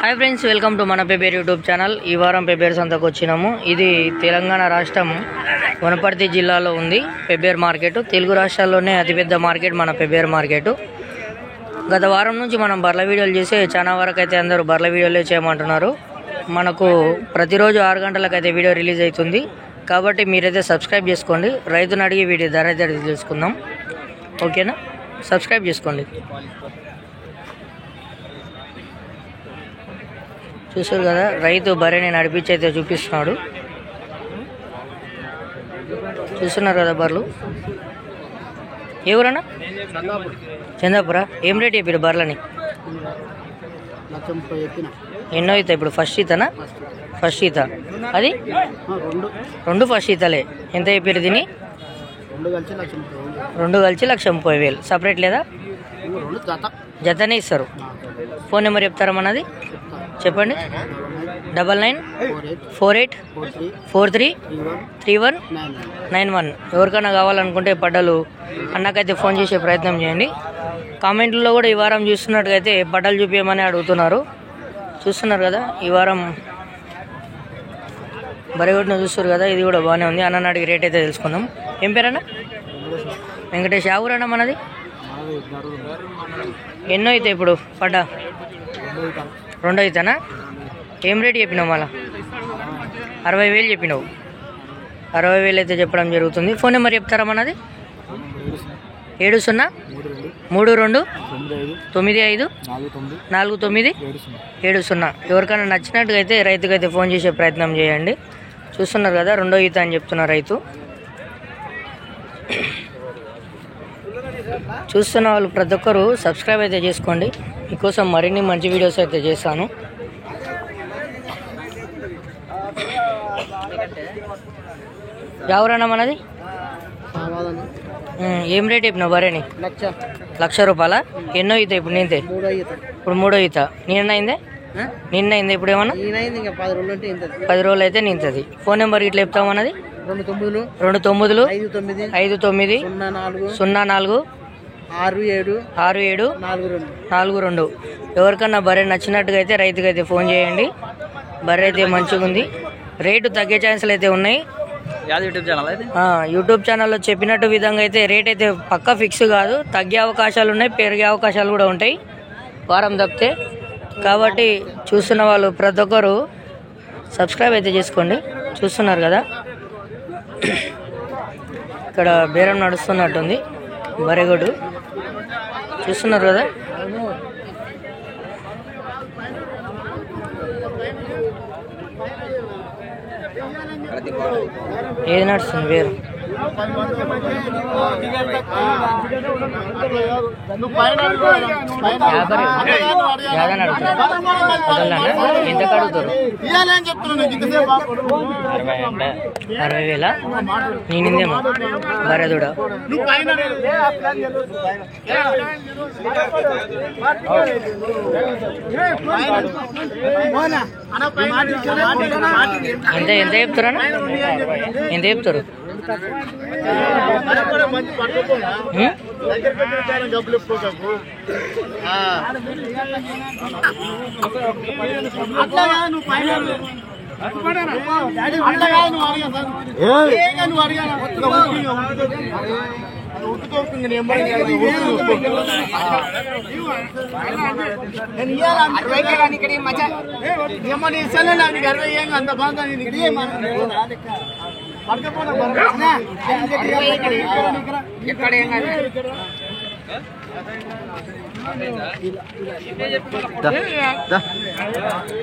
Hi friends, welcome to మన పెబేర్ YouTube channel. ఈ వారం పెబేర్ సంతకు వచ్చినాము. ఇది తెలంగాణ రాష్ట్రం వనపర్తి జిల్లాలో ఉంది పెబేర్ మార్కెట్. తెలుగు రాష్ట్రాల్లోనే అతిపెద్ద మార్కెట్ మన పెబేర్ మార్కెట్. గత వారం నుంచి మనం బర్ల వీడియోలు చేసి చాలా వరకు అయితే అందరూ బర్ల వీడియోలే చేయమంటున్నారు. మనకు ప్రతిరోజు 6 గంటలకైతే వీడియో రిలీజ్ అవుతుంది. కాబట్టి మీరైతే సబ్స్క్రైబ్ చేసుకోండి. రైతుని అడిగి వీటి ధర అయితే తెలుసుకుందాం. ఓకేనా, సబ్స్క్రైబ్ చేసుకోండి. చూసారు కదా, రైతు బర్రెని నడిపించి అయితే చూపిస్తున్నాడు. చూస్తున్నారు కదా బర్రెలు. ఏ ఊరన్నా? చందాపురా. ఏం రేట్ చెప్పారు బర్రెలని? ఎన్నో ఈత ఇప్పుడు? ఫస్ట్ ఈతనా? ఫస్ట్ ఈత. అది 2 ఫస్ట్ ఈతలే. ఎంత చెప్పారు దీన్ని? 2 కలిసి 1,30,000. సపరేట్ లేదా? జతనే ఇస్తారు. ఫోన్ నెంబర్ చెప్తారా మనది? చెప్పండి. 9948433191. ఎవరికైనా కావాలనుకుంటే పడ్డలు అన్నకైతే ఫోన్ చేసే ప్రయత్నం చేయండి. కామెంట్లో కూడా ఈ వారం చూస్తున్నట్టుగైతే పడ్డలు చూపించమని అడుగుతున్నారు. చూస్తున్నారు కదా, ఈ వారం బరిగొడ్డును చూస్తారు కదా, ఇది కూడా బాగానే ఉంది. అన్న అడిగి రేట్ అయితే తెలుసుకుందాం. ఏం పేరన్నా? వెంకటేష్. ఆ ఊరన్నా మనది? ఎన్నో అయితే ఇప్పుడు పడ్డా? 2 అవుతానా? ఏం రేట్ చెప్పినావు? మళ్ళా 60,000 చెప్పినావు. 60,000 అయితే చెప్పడం జరుగుతుంది. ఫోన్ నెంబర్ చెప్తారా మనది? 703295494970. ఎవరికైనా నచ్చినట్టుగా అయితే రైతుకైతే ఫోన్ చేసే ప్రయత్నం చేయండి. చూస్తున్నారు కదా, 2వ ఈత అని చెప్తున్నారు రైతు. చూస్తున్న వాళ్ళు ప్రతి ఒక్కరు సబ్స్క్రైబ్ అయితే చేసుకోండి. మీకోసం మరిన్ని మంచి వీడియోస్ అయితే చేస్తాను. ఎవరన్నా మనది? ఏం రేట్ చెప్పినావు బరేని? 1,00,000 రూపాయల. ఎన్నో ఈత ఇప్పుడు? నింతే ఇప్పుడు 3వ ఈత. నిన్న అయిందే? నిన్న అయింది. ఇప్పుడు ఏమన్నా 10 రోజులు అయితే నింతది. ఫోన్ నెంబర్ ఇట్లా చెప్తామన్నది? 295904676742. ఎవరికన్నా బర్రె నచ్చినట్టుగా అయితే రైతుకైతే ఫోన్ చేయండి. బర్రె అయితే మంచిగా ఉంది. రేటు తగ్గే ఛాన్సులు అయితే ఉన్నాయి. యూట్యూబ్ ఛానల్లో చెప్పినట్టు విధంగా అయితే రేట్ అయితే పక్కా ఫిక్స్ కాదు. తగ్గే అవకాశాలు ఉన్నాయి, పెరిగే అవకాశాలు కూడా ఉంటాయి వారం తప్పితే. కాబట్టి చూస్తున్న వాళ్ళు ప్రతి ఒక్కరు సబ్స్క్రైబ్ అయితే చేసుకోండి. చూస్తున్నారు కదా, ఇక్కడ బేరం నడుస్తున్నట్టుంది బరెగొడ్డు. చూస్తున్నారు కదా. ఏది నడుస్తుంది వేరు? ఎంత కడుగుతారు? 60,000. నేనిందేమో బరదుడా. ఎంత ఎంత చెప్తారా? ఎంత చెప్తారు?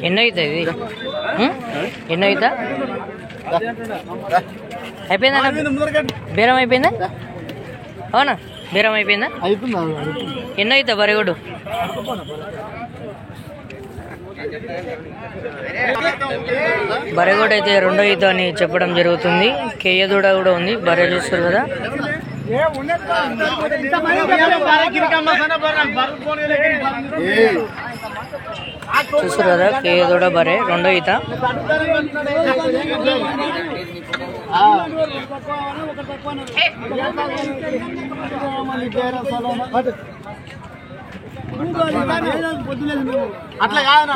ఎన్నో అవుతుంది ఇది? ఎన్నో అవుతా? అయిపోయిందా? బేరం అయిపోయిందా? అవునా, బేరం అయిపోయిందా? ఎన్నో అవుతా బరిగొడ్డు? బరెగొడ్డు అయితే 2వ ఈత అని చెప్పడం జరుగుతుంది. కేయదూడ కూడా ఉంది. బర్రె చూస్తారు కదా. చూస్తారు కదా, కేయదూడ బర్రె 2వ ఈత. అట్లా కాదు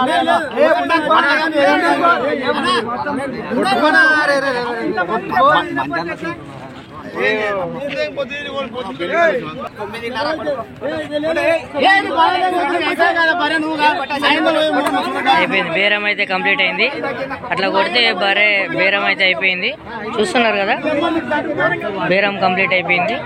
అయిపోయింది. బేరం అయితే కంప్లీట్ అయింది. అట్లా కొడితే బేరం అయితే అయిపోయింది. చూస్తున్నారు కదా, బేరం కంప్లీట్ అయిపోయింది.